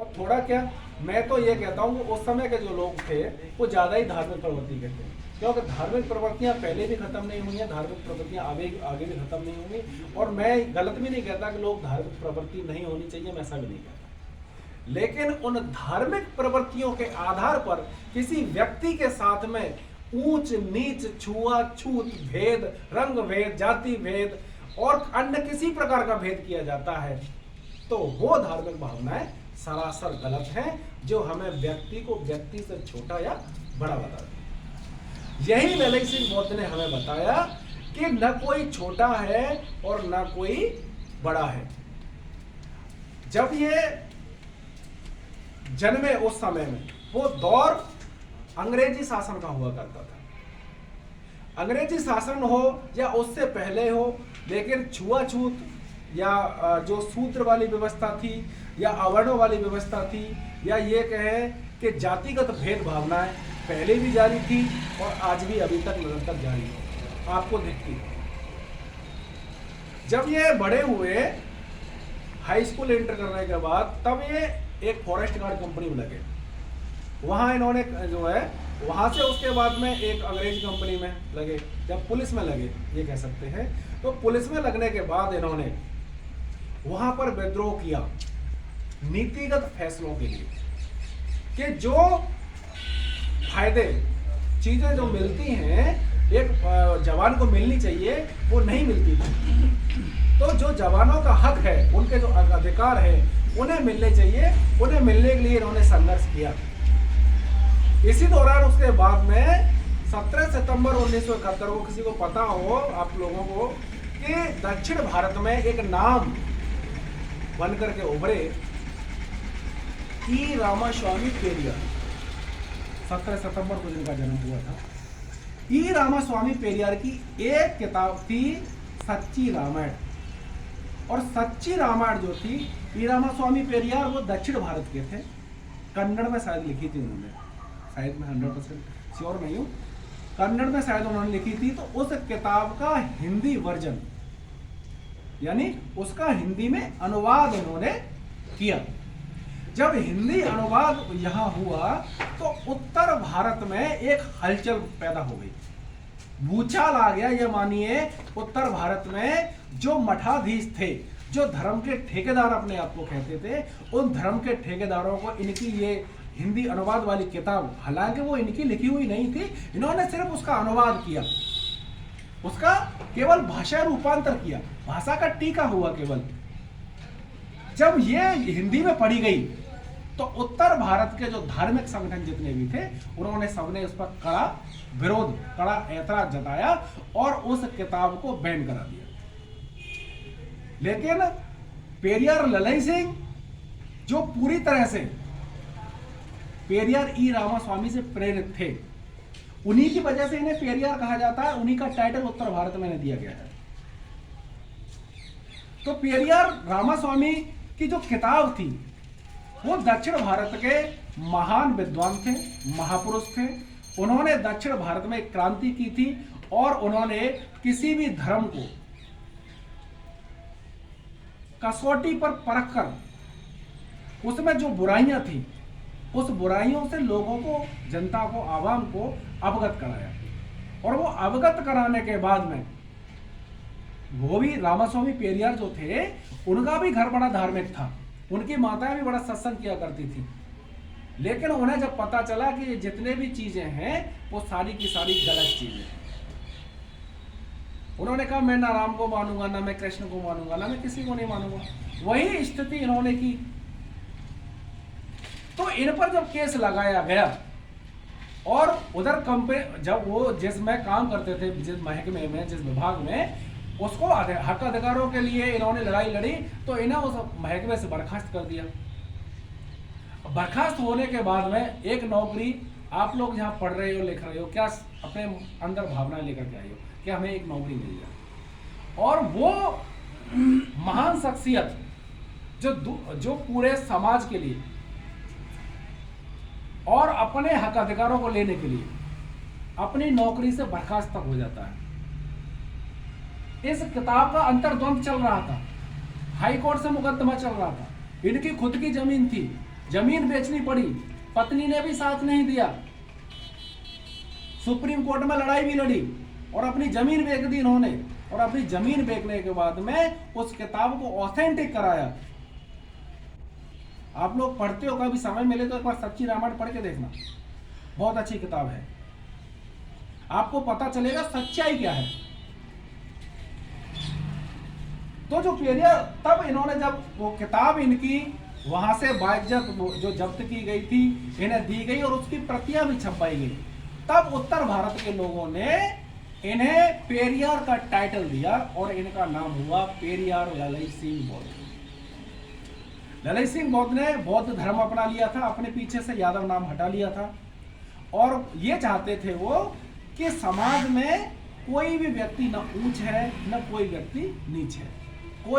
और थोड़ा क्या, मैं तो ये कहता हूँ कि उस समय के जो लोग थे वो ज़्यादा ही धार्मिक प्रवृत्ति के थे, क्योंकि धार्मिक प्रवृत्तियाँ पहले भी खत्म नहीं हुई हैं, धार्मिक प्रवृत्तियाँ आगे आगे भी खत्म नहीं होंगी। और मैं गलत भी नहीं कहता कि लोग धार्मिक प्रवृत्ति नहीं होनी चाहिए, मैं ऐसा भी नहीं कहता, लेकिन उन धार्मिक प्रवृत्तियों के आधार पर किसी व्यक्ति के साथ में ऊंच नीच, छुआछूत, भेद, रंग भेद, जाति भेद और अन्य किसी प्रकार का भेद किया जाता है, तो वो धार्मिक भावनाएं सरासर गलत हैं, जो हमें व्यक्ति को व्यक्ति से छोटा या बड़ा बताती है। यही ललित सिंह बौद्ध ने हमें बताया कि न कोई छोटा है और न कोई बड़ा है। जब ये जन्मे उस समय में, वो दौर अंग्रेजी शासन का हुआ करता था। अंग्रेजी शासन हो या उससे पहले हो, लेकिन छुआछूत या जो सूत्र वाली व्यवस्था थी या अवर्णों वाली व्यवस्था थी, या ये कहें कि जातिगत भेद भावनाएं पहले भी जारी थी और आज भी अभी तक निरंतर जारी है, आपको दिखती है। जब ये बड़े हुए हाई स्कूल एंटर करने के बाद, तब ये एक फॉरेस्ट गार्ड कंपनी में लगे। वहाँ इन्होंने जो है, वहाँ से उसके बाद में एक अंग्रेजी कंपनी में लगे, जब पुलिस में लगे ये कह सकते हैं। तो पुलिस में लगने के बाद इन्होंने वहाँ पर विद्रोह किया नीतिगत फैसलों के लिए, कि जो फायदे चीज़ें जो मिलती हैं एक जवान को मिलनी चाहिए वो नहीं मिलती थी। तो जो जवानों का हक है, उनके जो अधिकार है उन्हें मिलने चाहिए, उन्हें मिलने के लिए इन्होंने संघर्ष किया। इसी दौरान उसके बाद में 17 सितंबर 1971 को, किसी को पता हो आप लोगों को, कि दक्षिण भारत में एक नाम बनकर के उभरे ई रामास्वामी पेरियार। 17 सितंबर को जिनका जन्म हुआ था, ई रामास्वामी पेरियार की एक किताब थी सच्ची रामायण। और सच्ची रामायण जो थी, ई रामास्वामी पेरियार वो दक्षिण भारत के थे, कन्नड़ में शायद लिखी थी उन्होंने, शायद मैं 100% श्योर नहीं हूँ, कन्नड़ में शायद उन्होंने लिखी थी। तो उस किताब का हिंदी वर्जन, यानी उसका हिंदी में अनुवाद इन्होंने किया। जब हिंदी अनुवाद यहाँ हुआ तो उत्तर भारत में एक हलचल पैदा हो गई, भूचाल आ गया। ये मानिए उत्तर भारत में जो मठाधीश थे, जो धर्म के ठेकेदार अपने आप को कहते थे, उन धर्म के ठेकेदारों को इनकी ये हिंदी अनुवाद वाली किताब, हालांकि वो इनकी लिखी हुई नहीं थी, इन्होंने सिर्फ उसका अनुवाद किया, उसका केवल भाषा रूपांतर किया, भाषा का टीका हुआ केवल। जब ये हिंदी में पढ़ी गई तो उत्तर भारत के जो धार्मिक संगठन जितने भी थे, उन्होंने सबने उस पर कड़ा विरोध, कड़ा ऐतराज जताया और उस किताब को बैन करा दिया। लेकिन पेरियार ललई सिंह जो पूरी तरह से पेरियार ई रामास्वामी से प्रेरित थे, उन्हीं की वजह से इन्हें पेरियार कहा जाता है, उन्हीं का टाइटल उत्तर भारत में दिया गया है। तो पेरियार रामास्वामी की जो किताब थी, वो दक्षिण भारत के महान विद्वान थे, महापुरुष थे। उन्होंने दक्षिण भारत में एक क्रांति की थी और उन्होंने किसी भी धर्म को कसौटी पर परखकर उसमें जो बुराइयां थी, उस बुराइयों से लोगों को, जनता को, आवाम को अवगत कराया। और वो अवगत कराने के बाद में वो भी रामास्वामी पेरियार जो थे, उनका भी घर बड़ा धार्मिक था, उनकी माताएं भी बड़ा सत्संग किया करती थी। लेकिन उन्हें जब पता चला कि ये जितने भी चीजें हैं वो सारी की सारी गलत चीजें हैं, उन्होंने कहा मैं ना राम को मानूंगा, ना मैं कृष्ण को मानूंगा, ना मैं किसी को नहीं मानूंगा। वही स्थिति इन्होंने की। तो इन पर जब केस लगाया गया और उधर कंपनी, जब वो जिसमें काम करते थे, जिस महकमे में, जिस विभाग में, उसको हक अधिकारों के लिए इन्होंने लड़ाई लड़ी, तो इन्हें उस महकमे से बर्खास्त कर दिया। बर्खास्त होने के बाद में एक नौकरी, आप लोग जहाँ पढ़ रहे हो, लिख रहे हो, क्या अपने अंदर भावनाएं लेकर के आए हो कि हमें एक नौकरी मिल जाए। और वो महान शख्सियत जो पूरे समाज के लिए और अपने हक अधिकारों को लेने के लिए अपनी नौकरी से बर्खास्त तक हो जाता है। इस किताब का अंतर्द्वंद चल रहा था, हाई कोर्ट से मुकदमा चल रहा था, इनकी खुद की जमीन थी, जमीन बेचनी पड़ी, पत्नी ने भी साथ नहीं दिया, सुप्रीम कोर्ट में लड़ाई भी लड़ी और अपनी जमीन बेच दी इन्होंने। और अपनी जमीन बेचने के बाद में उस किताब को ऑथेंटिक कराया। आप लोग पढ़ते हो, कभी समय मिले तो एक बार सच्ची रामायण पढ़ के देखना, बहुत अच्छी किताब है, आपको पता चलेगा सच्चाई क्या है। तो जो पेरियार, तब इन्होंने जब वो किताब इनकी वहां से बाइज्जत जो जब्त की गई थी इन्हें दी गई और उसकी प्रतियां भी छपवाई गई, तब उत्तर भारत के लोगों ने इन्हें पेरियार का टाइटल दिया और इनका नाम हुआ पेरियार ललई सिंह बौद्ध। ललई सिंह बौद्ध ने बौद्ध धर्म अपना लिया था, अपने पीछे से यादव नाम हटा लिया था और ये चाहते थे वो कि समाज में कोई भी व्यक्ति न ऊंच है न कोई व्यक्ति नीच है।